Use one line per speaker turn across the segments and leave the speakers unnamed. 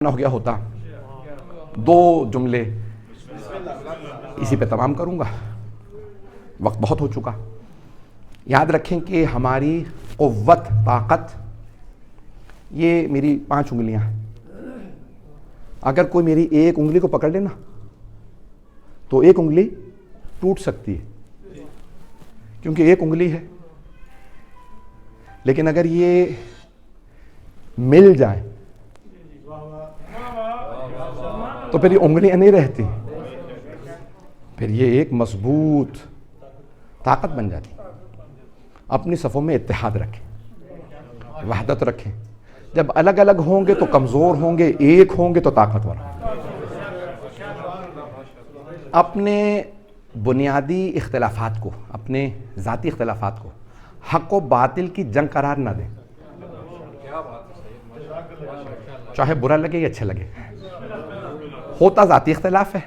ہو گیا ہوتا، دو جملے اسی پہ تمام کروں گا، وقت بہت ہو چکا۔ یاد رکھیں کہ ہماری قوت، طاقت، یہ میری 5 انگلیاں ہیں۔ اگر کوئی میری ایک انگلی کو پکڑ لینا تو ایک انگلی ٹوٹ سکتی ہے، کیونکہ ایک انگلی ہے۔ لیکن اگر یہ مل جائے تو پھر یہ انگلیاں نہیں رہتی، پھر یہ ایک مضبوط طاقت بن جاتی۔ اپنی صفوں میں اتحاد رکھیں، وحدت رکھیں۔ جب الگ الگ ہوں گے تو کمزور ہوں گے، ایک ہوں گے تو طاقتور ہوں گے۔ اپنے بنیادی اختلافات کو، اپنے ذاتی اختلافات کو حق و باطل کی جنگ قرار نہ دیں، چاہے برا لگے یا اچھا لگے۔ ہوتا ذاتی اختلاف ہے،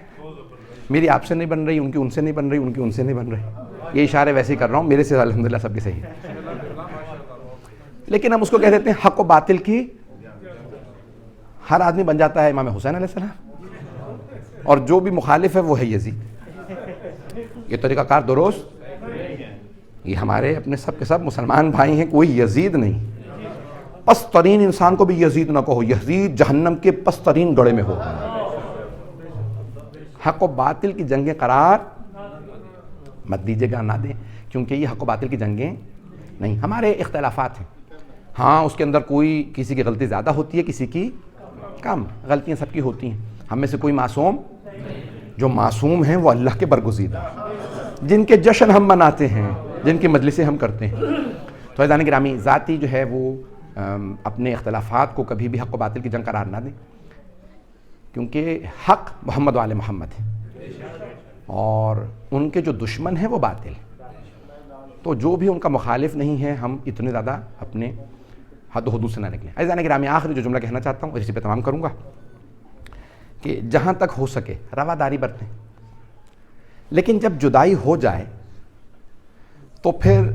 میری آپ سے نہیں بن رہی، ان کی ان سے نہیں بن رہی، ان کی ان سے نہیں بن رہی۔ یہ اشارے ویسے ہی کر رہا ہوں، میرے سے الحمدللہ سب کی صحیح ہے۔ لیکن ہم اس کو کہہ دیتے ہیں حق و باطل کی۔ ہر آدمی بن جاتا ہے امام حسین علیہ السلام، اور جو بھی مخالف ہے وہ ہے یزید۔ یہ طریقہ کار درست؟ یہ ہمارے اپنے سب کے سب مسلمان بھائی ہیں، کوئی یزید نہیں۔ پست ترین انسان کو بھی یزید نہ کہو، یزید جہنم کے پست ترین گڑھے میں ہو۔ حق و باطل کی جنگیں قرار مت دیجیے گا، نہ دیں، کیونکہ یہ حق و باطل کی جنگیں نہیں، ہمارے اختلافات ہیں۔ ہاں اس کے اندر کوئی کسی کی غلطی زیادہ ہوتی ہے، کسی کی کم، غلطیاں سب کی ہوتی ہیں۔ ہم میں سے کوئی معصوم، جو معصوم ہیں وہ اللہ کے برگزیدہ ہیں، جن کے جشن ہم مناتے ہیں، جن کی مجلسیں ہم کرتے ہیں۔ تو عزیزان گرامی، ذاتی جو ہے وہ اپنے اختلافات کو کبھی بھی حق و باطل کی جنگ قرار نہ دیں، کیونکہ حق محمد و آل محمد ہے، اور ان کے جو دشمن ہیں وہ باطل۔ تو جو بھی ان کا مخالف نہیں ہے، ہم اتنے زیادہ اپنے حد و حدود سے نہ نکلیں۔ عزیزان گرامی، آخری جو جملہ کہنا چاہتا ہوں اور اسی پہ تمام کروں گا، کہ جہاں تک ہو سکے رواداری برتیں، لیکن جب جدائی ہو جائے تو پھر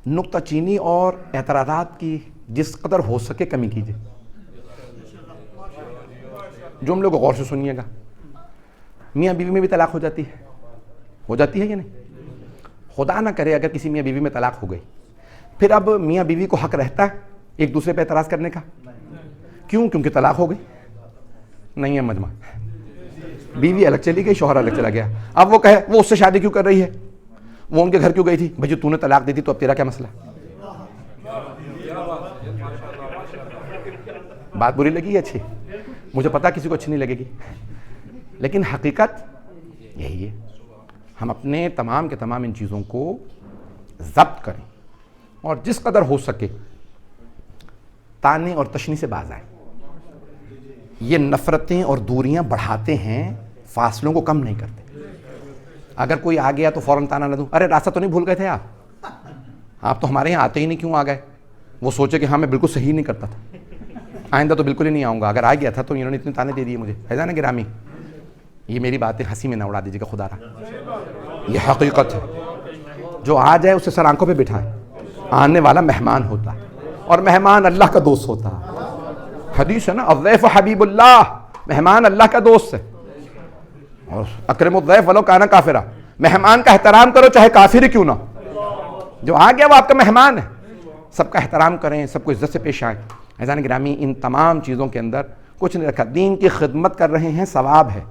نکتہ چینی اور اعتراضات کی جس قدر ہو سکے کمی کیجیے۔ جملے کو غور سے سنیے گا۔ میاں بیوی میں بھی طلاق ہو جاتی ہے یا نہیں؟ خدا نہ کرے اگر کسی میاں بیوی میں طلاق ہو گئی، پھر اب میاں بیوی کو حق رہتا ہے ایک دوسرے پہ اعتراض کرنے کا؟ کیوں؟ کیونکہ طلاق ہو گئی، نہیں ہے مجمع، بیوی الگ چلی گئی، شوہر الگ چلا گیا۔ اب وہ کہے وہ اس سے شادی کیوں کر رہی ہے، وہ ان کے گھر کیوں گئی تھی؟ بھائی تو نے طلاق دی تھی تو اب تیرا کیا مسئلہ؟ بات بری لگی ہے اچھی؟ مجھے پتا کسی کو اچھی نہیں لگے گی، لیکن حقیقت یہی ہے۔ ہم اپنے تمام کے تمام ان چیزوں کو ضبط کریں، اور جس قدر ہو سکے تانے اور تشنی سے باز آئیں۔ یہ نفرتیں اور دوریاں بڑھاتے ہیں، فاصلوں کو کم نہیں کرتے۔ اگر کوئی آ گیا تو فوراً تانا نہ دوں، ارے راستہ تو نہیں بھول گئے تھے آپ تو ہمارے یہاں آتے ہی نہیں، کیوں آ گئے؟ وہ سوچے کہ ہاں میں بالکل صحیح نہیں کرتا تھا، آئندہ تو بالکل ہی نہیں آؤں گا، اگر آ گیا تھا تو انہوں نے اتنے تانے دے دیے مجھے۔ عزیزان گرامی، یہ میری باتیں ہنسی میں نہ اڑا دیجیے گا، خدا رہا، یہ حقیقت ہے۔ جو آ جائے اسے سر آنکھوں پہ بٹھائیں، آنے والا مہمان ہوتا ہے، اور مہمان اللہ کا دوست ہوتا ہے۔ حدیث ہے نا، الضیف حبیب اللہ، مہمان اللہ کا دوست ہے۔ اور اکرم الضیف ولو کان کافرا، مہمان کا احترام کرو چاہے کافر ہی کیوں نہ۔ جو آ گیا وہ آپ کا مہمان ہے، سب کا احترام کریں، سب کو عزت سے پیش آئیں۔ عزیزان گرامی، ان تمام چیزوں کے اندر کچھ نہیں رکھا، دین کی خدمت کر رہے ہیں، ثواب ہے،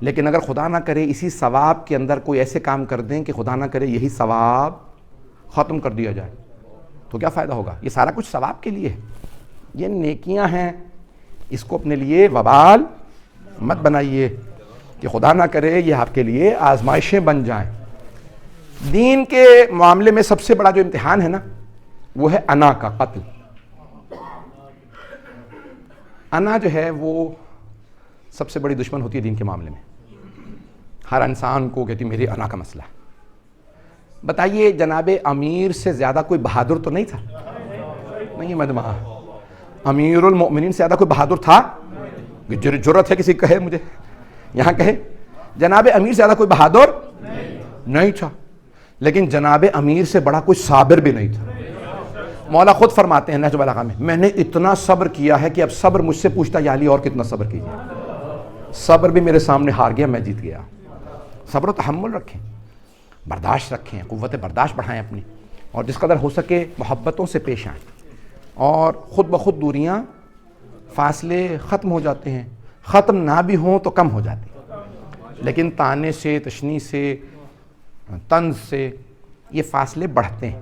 لیکن اگر خدا نہ کرے اسی ثواب کے اندر کوئی ایسے کام کر دیں کہ خدا نہ کرے یہی ثواب ختم کر دیا جائے، تو کیا فائدہ ہوگا؟ یہ سارا کچھ ثواب کے لیے ہے، یہ نیکیاں ہیں، اس کو اپنے لیے وبال مت بنائیے کہ خدا نہ کرے یہ آپ کے لیے آزمائشیں بن جائیں۔ دین کے معاملے میں سب سے بڑا جو امتحان ہے نا، وہ ہے انا کا قتل۔ انا جو ہے وہ سب سے بڑی دشمن ہوتی ہے دین کے معاملے میں۔ ہر انسان کو کہتی میری انا کا مسئلہ ہے۔ بتائیے جناب امیر سے زیادہ کوئی بہادر تو نہیں تھا؟ نہیں مجمع، امیر المؤمنین سے زیادہ کوئی بہادر تھا؟ جرت ہے کسی کہے مجھے یہاں کہے جناب امیر سے زیادہ کوئی بہادر نہیں تھا، لیکن جناب امیر سے بڑا کوئی صابر بھی نہیں تھا۔ مولا خود فرماتے ہیں نہج البلاغہ میں نے اتنا صبر کیا ہے کہ اب صبر مجھ سے پوچھتا یا علی اور کتنا صبر کیجیے. صبر بھی میرے سامنے ہار گیا, میں جیت گیا. صبر و تحمل رکھیں, برداشت رکھیں, قوت برداشت بڑھائیں اپنی, اور جس قدر ہو سکے محبتوں سے پیش آئیں, اور خود بخود دوریاں فاصلے ختم ہو جاتے ہیں. ختم نہ بھی ہوں تو کم ہو جاتے ہیں, لیکن طعنے سے, تشنیع سے, طنز سے یہ فاصلے بڑھتے ہیں.